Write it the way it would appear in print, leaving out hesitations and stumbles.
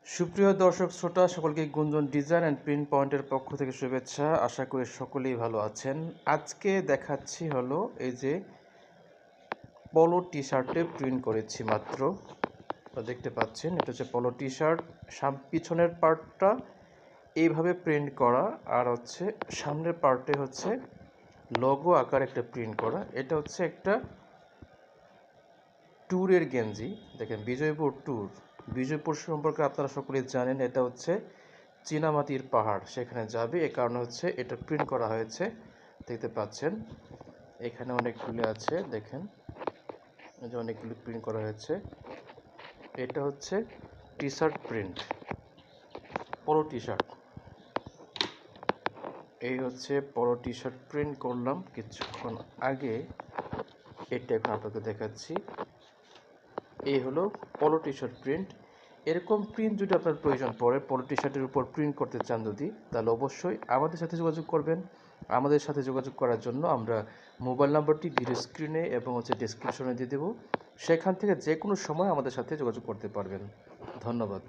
সুপ্রিয় দর্শক শ্রোতা সকলকে গুঞ্জন ডিজাইন অ্যান্ড প্রিন্ট পয়েন্টের পক্ষ থেকে শুভেচ্ছা। আশা করি সকলেই ভালো আছেন। আজকে দেখাচ্ছি হলো এই যে পলো টি শার্টে প্রিন্ট করেছি মাত্র, দেখতে পাচ্ছেন এটা হচ্ছে পলো টি শার্ট। পিছনের পার্টটা এইভাবে প্রিন্ট করা, আর হচ্ছে সামনের পার্টে হচ্ছে লোগো আকার একটা প্রিন্ট করা। এটা হচ্ছে একটা ট্যুরের গেঞ্জি। দেখেন বিজয়পুর ট্যুর, বিজয়পুর সম্পর্কে আপনারা সকলেই জানেন। এটা হচ্ছে চীনামাটির পাহাড়, সেখানে যাবে, এ কারণে হচ্ছে এটা প্রিন্ট করা হয়েছে। দেখতে পাচ্ছেন এখানে অনেকগুলি আছে, দেখেন এই যে অনেকগুলি প্রিন্ট করা হয়েছে। এটা হচ্ছে টি শার্ট প্রিন্ট, পলো টি শার্ট। এই হচ্ছে পলো টি শার্ট প্রিন্ট করলাম কিছুক্ষণ আগে, এটা এখন আপনাকে দেখাচ্ছি। এই হলো পলো টি শার্ট প্রিন্ট। এরকম প্রিন্ট যদি আপনার প্রয়োজন পড়ে, পলো টি শার্টের উপর প্রিন্ট করতে চান যদি, তাহলে অবশ্যই আমাদের সাথে যোগাযোগ করবেন। আমাদের সাথে যোগাযোগ করার জন্য আমরা মোবাইল নাম্বারটি ভিডিও স্ক্রিনে এবং হচ্ছে ডেসক্রিপশনে দিয়ে দেবো। সেখান থেকে যে কোনো সময় আমাদের সাথে যোগাযোগ করতে পারবেন। ধন্যবাদ।